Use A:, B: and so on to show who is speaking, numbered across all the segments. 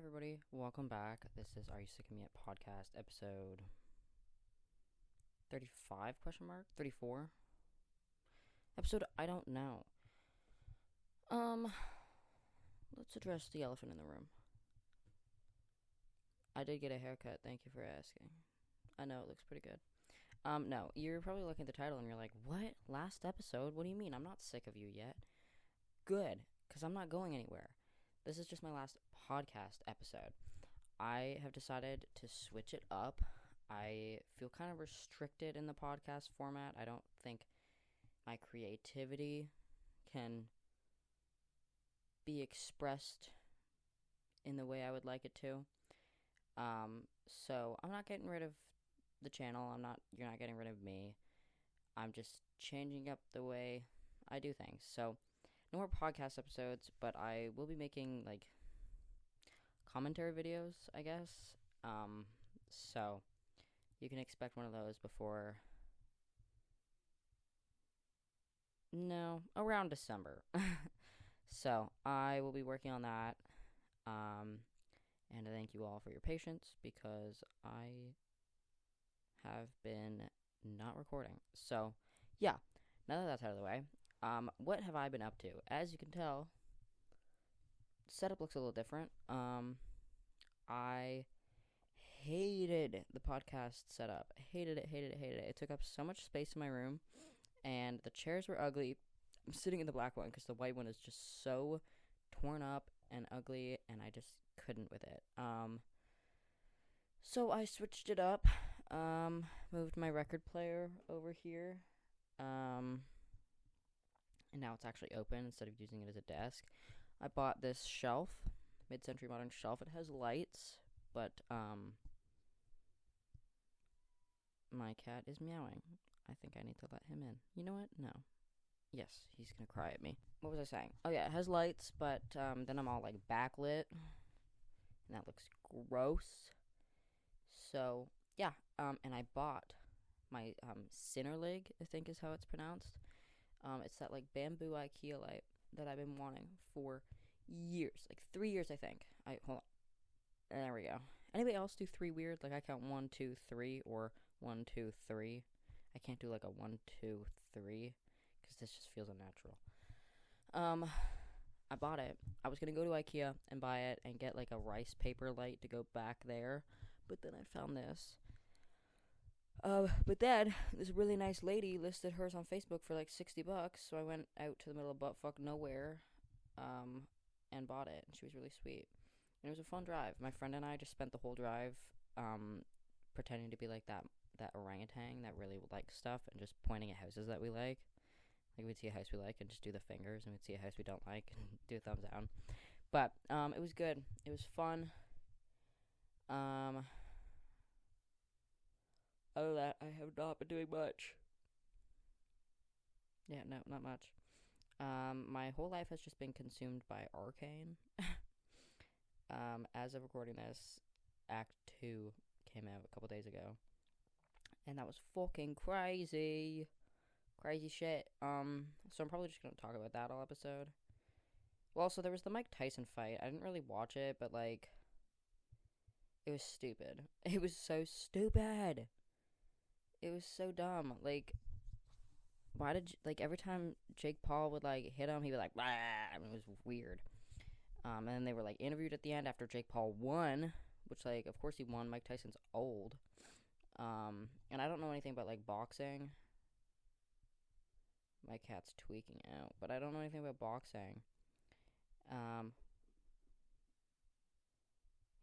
A: Everybody, welcome back. This is Are You Sick of Me At Podcast episode 35 question mark 34 episode. I don't know. um let's address the elephant in the room. I did get a haircut, thank you for asking. I know it looks pretty good. No, you're probably looking at the title and you're like, what, last episode? What do you mean? I'm not sick of you yet. Good, because I'm not going anywhere. This is just my last podcast episode. I have decided to switch it up. I feel kind of restricted in the podcast format. I don't think my creativity can be expressed in the way I would like it to. So I'm not getting rid of the channel. You're not getting rid of me. I'm just changing up the way I do things. So no more podcast episodes, but I will be making like commentary videos, I guess. So you can expect one of those around December. So I will be working on that. And I thank you all for your patience because I have been not recording. So yeah, now that that's out of the way, what have I been up to? As you can tell, setup looks a little different. I hated the podcast setup. Hated it. It took up so much space in my room, and the chairs were ugly. I'm sitting in the black one because the white one is just so torn up and ugly, and I just couldn't with it. So I switched it up. Moved my record player over here. And now it's actually open instead of using it as a desk. I bought this shelf, mid-century modern shelf. It has lights, but my cat is meowing. I think I need to let him in. You know what? No. Yes, he's gonna cry at me. What was I saying? Oh yeah, it has lights, but then I'm all like backlit, and that looks gross. So yeah, and I bought my Cinderlig, I think is how it's pronounced. It's that like bamboo IKEA light that I've been wanting for years, like 3 years, I think. Hold on. There we go. Anybody else do three weird? Like I count 1, 2, 3, or 1, 2, 3. I can't do like a 1, 2, 3 because this just feels unnatural. I bought it. I was gonna go to IKEA and buy it and get like a rice paper light to go back there, but then I found this. But then this really nice lady listed hers on Facebook for like $60, so I went out to the middle of buttfuck nowhere, and bought it, and she was really sweet. And it was a fun drive. My friend and I just spent the whole drive, pretending to be like that orangutan that really likes stuff and just pointing at houses that we like. Like we'd see a house we like and just do the fingers, and we'd see a house we don't like and do a thumbs down. But it was good. It was fun. Other than that, I have not been doing much. Yeah, no, not much. My whole life has just been consumed by Arcane. As of recording this, Act 2 came out a couple days ago, and that was fucking crazy. Crazy shit. So I'm probably just gonna talk about that all episode. Well, so there was the Mike Tyson fight. I didn't really watch it, but like, it was stupid. It was so stupid. It was so dumb. Like, why did like every time Jake Paul would like hit him, he would like, blah, and it was weird. And then they were like interviewed at the end after Jake Paul won, which like of course he won. Mike Tyson's old. And I don't know anything about like boxing. My cat's tweaking out, but I don't know anything about boxing.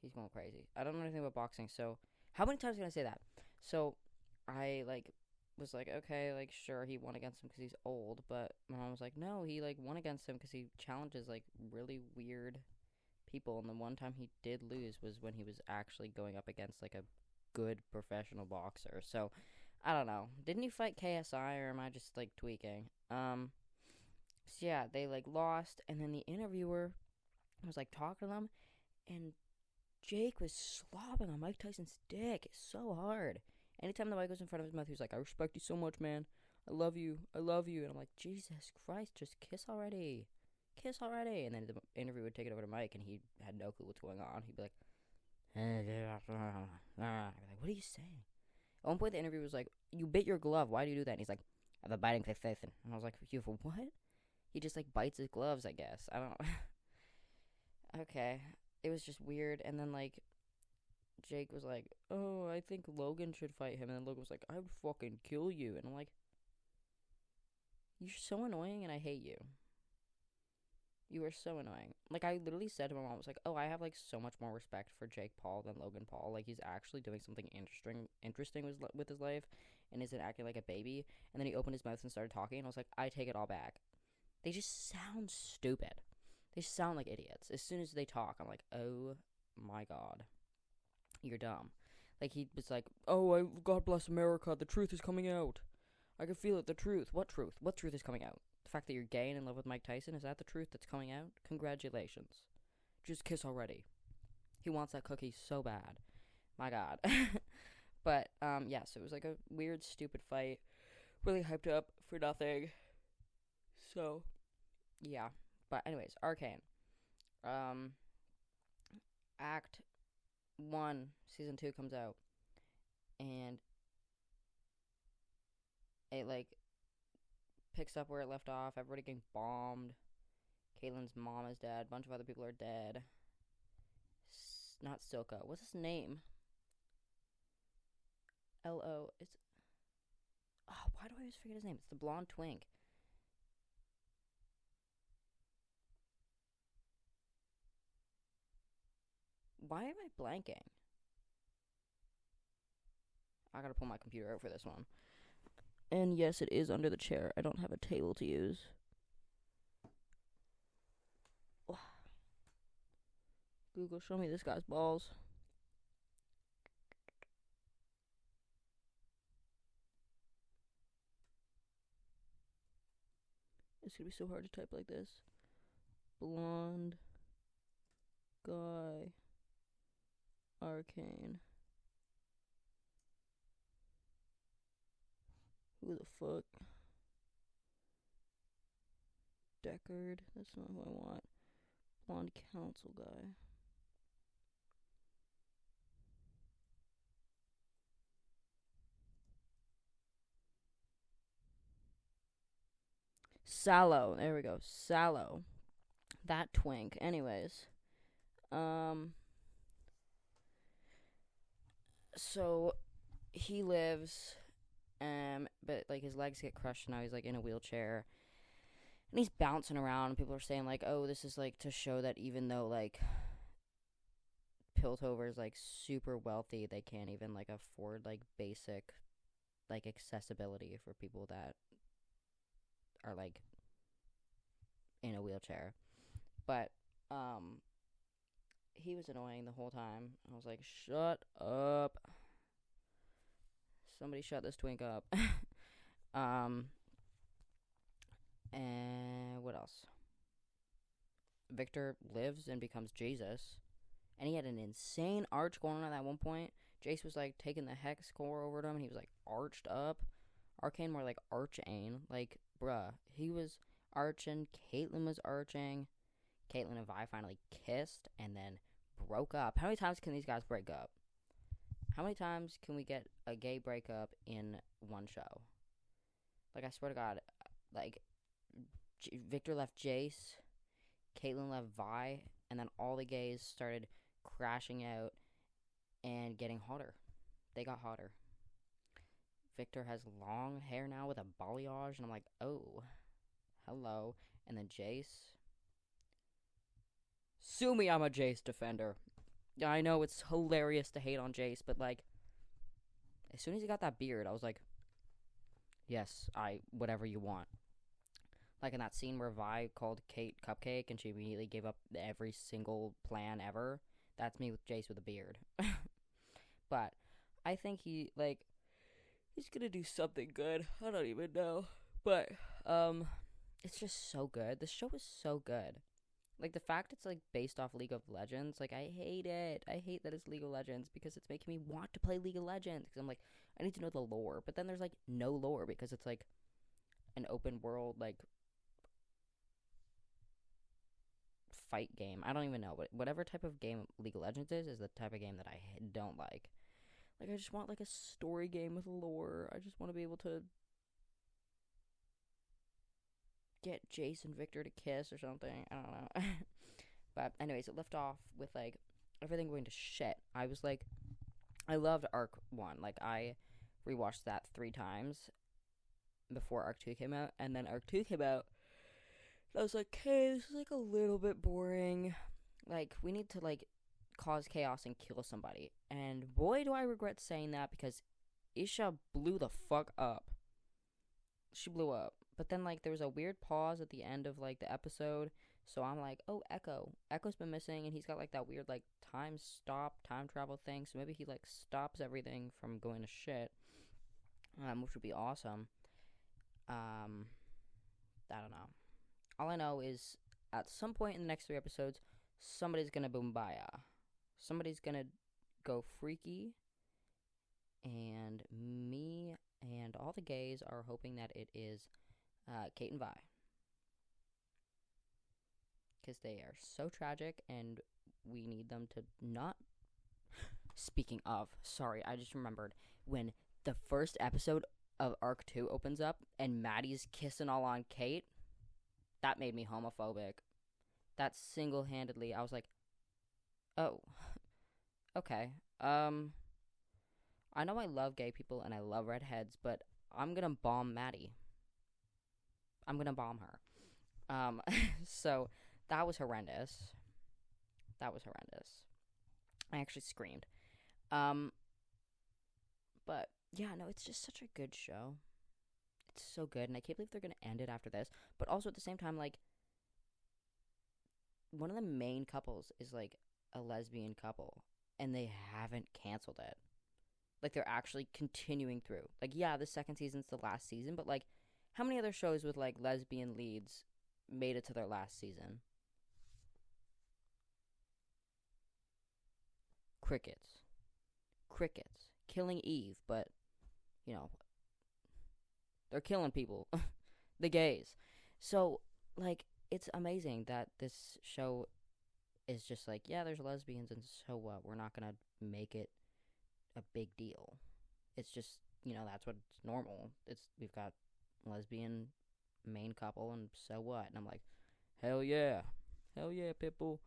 A: He's going crazy. I don't know anything about boxing, so how many times can I say that? So I like was like, okay, like sure he won against him because he's old, but my mom was like, no, he like won against him because he challenges like really weird people, and the one time he did lose was when he was actually going up against like a good professional boxer. So I don't know. Didn't he fight KSI, or am I just like tweaking? So yeah, they like lost, and then the interviewer was like talking to them, and Jake was slobbing on Mike Tyson's dick so hard. Anytime the mic was in front of his mouth, he was like, I respect you so much, man. I love you. And I'm like, Jesus Christ, just kiss already. kiss already. And then the interview would take it over to Mike, and he had no clue what's going on. He'd be like, I'd be like, what are you saying? At one point, the interview was like, you bit your glove. Why do you do that? And he's like, I have a biting fixation. And I was like, you have a what? He just, like, bites his gloves, I guess. I don't Okay. It was just weird. And then, like, Jake was like, oh, I think Logan should fight him. And then Logan was like, I would fucking kill you. And I'm like, you're so annoying and I hate you. You are so annoying. Like, I literally said to my mom, I was like, oh, I have, like, so much more respect for Jake Paul than Logan Paul. Like, he's actually doing something interesting with his life and isn't acting like a baby. And then he opened his mouth and started talking, and I was like, I take it all back. They just sound stupid. They sound like idiots. As soon as they talk, I'm like, oh, my God. You're dumb. Like, he was like, oh, God bless America. The truth is coming out. I can feel it. The truth. What truth? What truth is coming out? The fact that you're gay and in love with Mike Tyson, is that the truth that's coming out? Congratulations. Just kiss already. He wants that cookie so bad. My God. But, yes, it was like a weird, stupid fight. Really hyped up for nothing. So, yeah. But anyways, Arcane. Act 1, Season 2 comes out. And it, like, picks up where it left off. Everybody getting bombed. Caitlin's mom is dead. A bunch of other people are dead. Not Silka. What's his name? L.O. It's... Oh, why do I always forget his name? It's the blonde twink. Why am I blanking? I gotta pull my computer out for this one. And yes, it is under the chair. I don't have a table to use. Google, show me this guy's balls. It's gonna be so hard to type like this. Blonde guy. Arcane. Who the fuck? Deckard. That's not who I want. Blonde council guy. Sallow. There we go. Sallow. That twink. Anyways. So he lives, but like his legs get crushed, and now he's like in a wheelchair, and he's bouncing around. And people are saying like, oh, this is like to show that even though like Piltover's like super wealthy, they can't even like afford like basic like accessibility for people that are like in a wheelchair. But he was annoying the whole time. I was like, shut up. Somebody shut this twink up. And what else? Victor lives and becomes Jesus. And he had an insane arch going on at one point. Jace was like taking the hex core over to him, and he was like arched up. Arcane more like Archane. Like, bruh. He was arching. Caitlyn was arching. Caitlyn and Vi finally kissed and then broke up. How many times can these guys break up? How many times can we get a gay breakup in one show? Like, I swear to God, like, Victor left Jace, Caitlyn left Vi, and then all the gays started crashing out and getting hotter. They got hotter. Victor has long hair now with a balayage, and I'm like, oh, hello. And then Jace. Sue me, I'm a Jace defender. I know it's hilarious to hate on Jace, but like, as soon as he got that beard, I was like, yes, whatever you want. Like in that scene where Vi called Kate Cupcake and she immediately gave up every single plan ever. That's me with Jace with a beard. But I think he's gonna do something good. I don't even know. But, it's just so good. The show is so good. Like, the fact it's, like, based off League of Legends, like, I hate it. I hate that it's League of Legends because it's making me want to play League of Legends. Because I'm like, I need to know the lore. But then there's, like, no lore because it's, like, an open world, like, fight game. I don't even know, but whatever type of game League of Legends is the type of game that I don't like. Like, I just want, like, a story game with lore. I just want to be able to get Jace and Victor to kiss or something. I don't know. But anyways, it left off with, like, everything going to shit. I was like, I loved Arc 1. Like, I rewatched that 3 times before Arc 2 came out. And then Arc 2 came out. I was like, okay, this is, like, a little bit boring. Like, we need to, like, cause chaos and kill somebody. And boy, do I regret saying that, because Isha blew the fuck up. She blew up. But then, like, there was a weird pause at the end of, like, the episode. So I'm like, oh, Echo. Echo's been missing, and he's got, like, that weird, like, time travel thing. So maybe he, like, stops everything from going to shit. Which would be awesome. I don't know. All I know is, at some point in the next 3 episodes, somebody's gonna boombaya. Somebody's gonna go freaky. And me and all the gays are hoping that it is Kate and Vi. Because they are so tragic, and we need them to not... Speaking of, sorry, I just remembered, when the first episode of Arc 2 opens up, and Maddie's kissing all on Kate, that made me homophobic. That single-handedly, I was like, oh, okay. I know I love gay people and I love redheads, but I'm gonna bomb Maddie. I'm gonna bomb her. So that was horrendous. That was horrendous. I actually screamed. But yeah, no, it's just such a good show. It's so good, and I can't believe they're gonna end it after this. But also at the same time, like, one of the main couples is like a lesbian couple, and they haven't canceled it. Like, they're actually continuing through. Like, yeah, the second season's the last season, but, like, how many other shows with, like, lesbian leads made it to their last season? Crickets. Crickets. Killing Eve, but, you know, they're killing people. The gays. So, like, it's amazing that this show is just like, yeah, there's lesbians, and so what? We're not gonna make it a big deal. It's just, you know, that's what's normal. We've got lesbian main couple, and so what? And I'm like, hell yeah, people.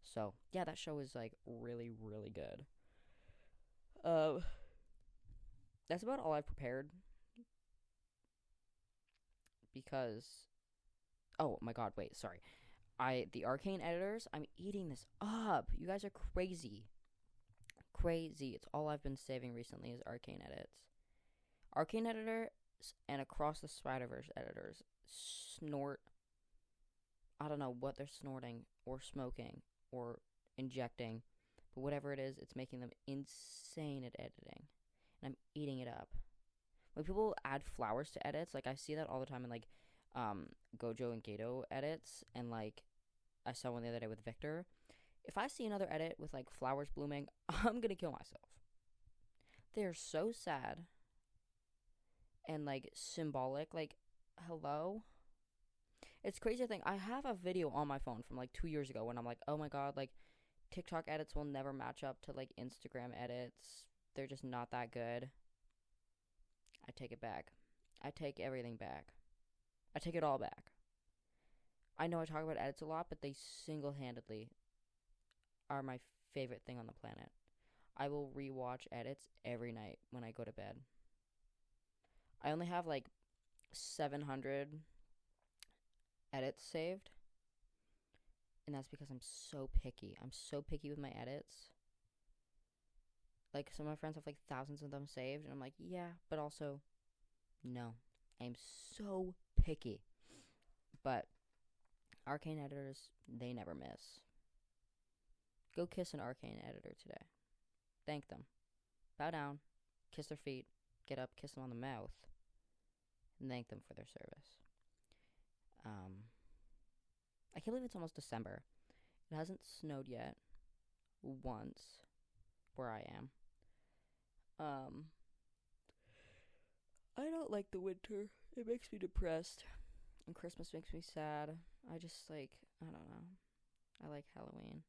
A: So yeah, that show is like really, really good. That's about all I've prepared, because, oh my god, wait, sorry. The Arcane editors, I'm eating this up. You guys are crazy. Crazy. It's all I've been saving recently is Arcane edits. Arcane editors and Across the Spider-Verse editors snort. I don't know what they're snorting or smoking or injecting, but whatever it is, it's making them insane at editing, and I'm eating it up. When people add flowers to edits, like, I see that all the time in, like, Gojo and Gato edits, and, like, I saw one the other day with Victor. If I see another edit with, like, flowers blooming, I'm gonna kill myself. They're so sad and, like, symbolic. Like, hello? It's crazy to think. I have a video on my phone from, like, 2 years ago when I'm like, oh my god, like, TikTok edits will never match up to, like, Instagram edits. They're just not that good. I take it back. I take everything back. I take it all back. I know I talk about edits a lot, but they single-handedly are my favorite thing on the planet. I will rewatch edits every night when I go to bed. I only have like 700 edits saved, and that's because I'm so picky. I'm so picky with my edits. Like, some of my friends have like thousands of them saved, and I'm like, yeah, but also, no. I'm so picky. But Arcane editors, they never miss. Go kiss an Arcane editor today. Thank them. Bow down, kiss their feet, get up, kiss them on the mouth, and thank them for their service. I can't believe it's almost December. It hasn't snowed yet. Once. Where I am. I don't like the winter. It makes me depressed. And Christmas makes me sad. I just, like, I don't know. I like Halloween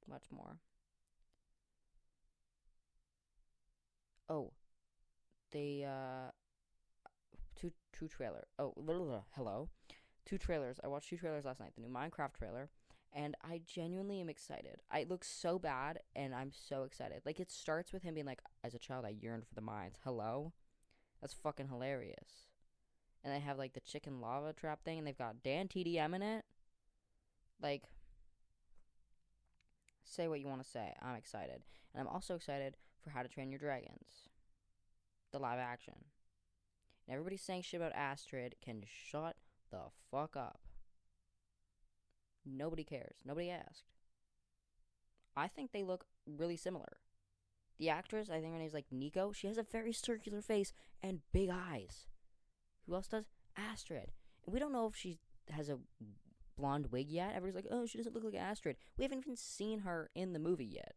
A: much more. Oh, they two trailer. Oh, hello. Two trailers. I watched two trailers last night. The new Minecraft trailer, and I genuinely am excited. It looks so bad, and I'm so excited. Like, it starts with him being like, "As a child, I yearned for the mines." Hello, that's fucking hilarious. And they have like the chicken lava trap thing, and they've got Dan TDM in it. Like, say what you want to say. I'm excited, and I'm also excited for How to Train Your Dragons, the live action. And everybody's saying shit about Astrid. Can shut the fuck up. Nobody cares. Nobody asked. I think they look really similar. The actress, I think her name's like Nico. She has a very circular face and big eyes. Who else does? Astrid. And we don't know if she has a blonde wig yet. Everybody's like, oh, she doesn't look like Astrid. We haven't even seen her in the movie yet.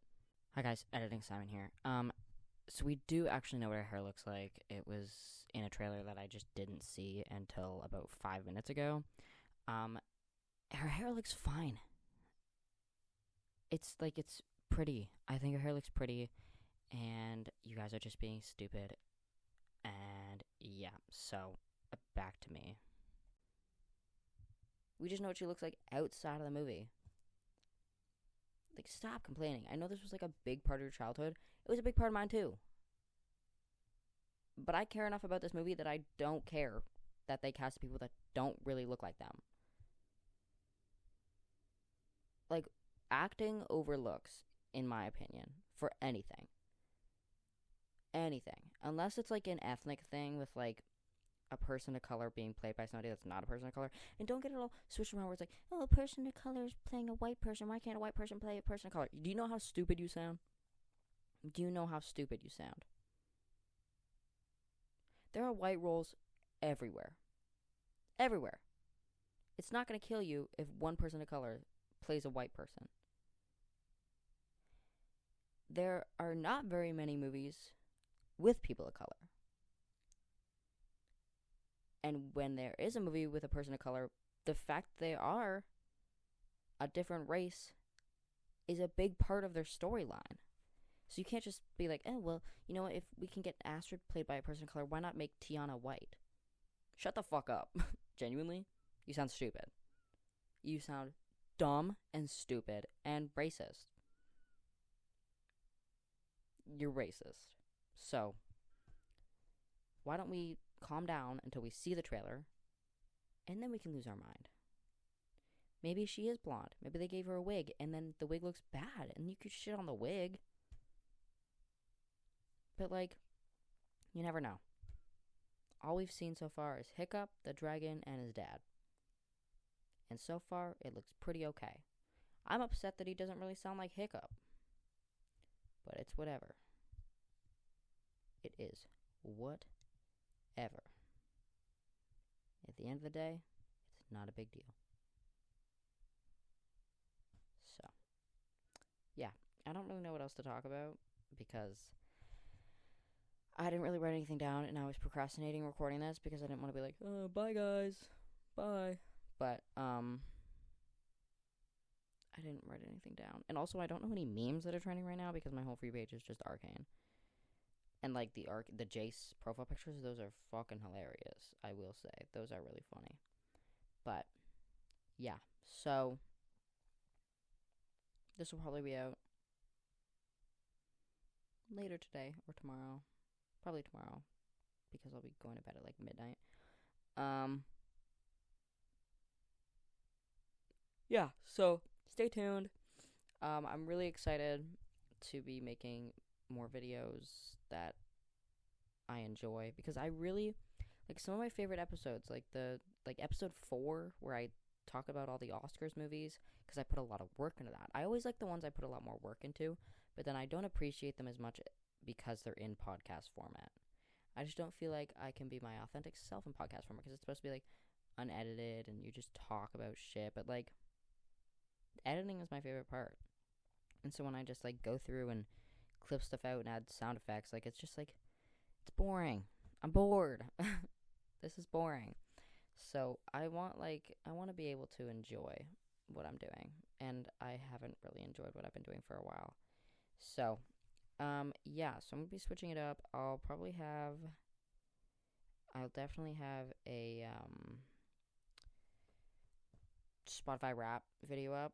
A: Hi guys, editing Simon here. So we do actually know what her hair looks like. It was in a trailer that I just didn't see until about 5 minutes ago. Her hair looks fine. It's pretty. I think her hair looks pretty, and you guys are just being stupid. And yeah, so back to me. We just know what she looks like outside of the movie. Like, stop complaining. I know this was like a big part of your childhood. It was a big part of mine too. But I care enough about this movie that I don't care that they cast people that don't really look like them. Like, acting overlooks, in my opinion, for anything. Anything. Unless it's like an ethnic thing with like a person of color being played by somebody that's not a person of color. And don't get it all switched around where it's like, oh, a person of color is playing a white person. Why can't a white person play a person of color? Do you know how stupid you sound? Do you know how stupid you sound? There are white roles everywhere. Everywhere. It's not going to kill you if one person of color plays a white person. There are not very many movies with people of color. And when there is a movie with a person of color, the fact they are a different race is a big part of their storyline. So you can't just be like, oh, well, you know what? If we can get Astrid played by a person of color, why not make Tiana white? Shut the fuck up. Genuinely, you sound stupid. You sound dumb and stupid and racist. You're racist. So, why don't we calm down until we see the trailer, and then we can lose our mind. Maybe she is blonde. Maybe they gave her a wig, and then the wig looks bad, and you could shit on the wig. But, like, you never know. All we've seen so far is Hiccup, the dragon, and his dad. And so far, it looks pretty okay. I'm upset that he doesn't really sound like Hiccup. But it's whatever. It is whatever. At the end of the day, it's not a big deal. So, yeah. I don't really know what else to talk about because I didn't really write anything down, and I was procrastinating recording this because I didn't want to be like, oh, bye guys, bye. But I didn't write anything down. And also, I don't know any memes that are trending right now because my whole free page is just Arcane. And like the Jace profile pictures, those are fucking hilarious, I will say. Those are really funny. But yeah, so this will probably be out later today or tomorrow. Probably tomorrow, because I'll be going to bed at like midnight. Yeah, so stay tuned. I'm really excited to be making more videos that I enjoy, because I really like some of my favorite episodes, like episode 4 where I talk about all the Oscars movies, because I put a lot of work into that. I always like the ones I put a lot more work into, but then I don't appreciate them as much because they're in podcast format. I just don't feel like I can be my authentic self in podcast format, because it's supposed to be like unedited and you just talk about shit, but like editing is my favorite part. And so when I just like go through and clip stuff out and add sound effects, like it's just like, it's boring. I'm bored. This is boring. So I want to be able to enjoy what I'm doing and I haven't really enjoyed what I've been doing for a while. So, yeah, so I'm gonna be switching it up. I'll definitely have a Spotify rap video up,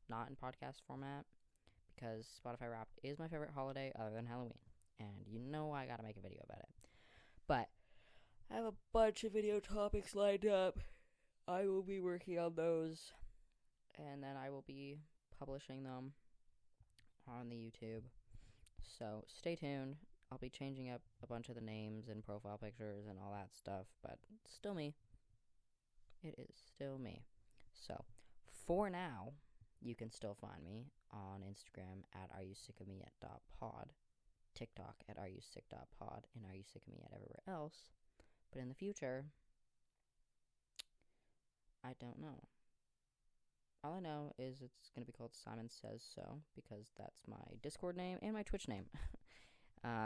A: not in podcast format, because Spotify rap is my favorite holiday other than Halloween, and you know I gotta make a video about it. But I have a bunch of video topics lined up. I will be working on those, and then I will be publishing them on the YouTube. So stay tuned. I'll be changing up a bunch of the names and profile pictures and all that stuff, but it's still me. It is still me. So for now, you can still find me on Instagram at areyousickofme@pod, TikTok at areyousick.pod, and areyousickofme at everywhere else. But in the future, I don't know. All I know is it's going to be called Simon Says So, because that's my Discord name and my Twitch name.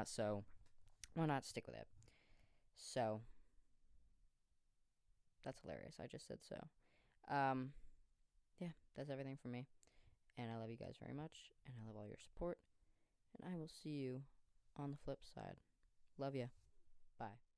A: So why not stick with it? So that's hilarious. I just said so. Yeah, that's everything from me. And I love you guys very much, and I love all your support. And I will see you on the flip side. Love ya. Bye.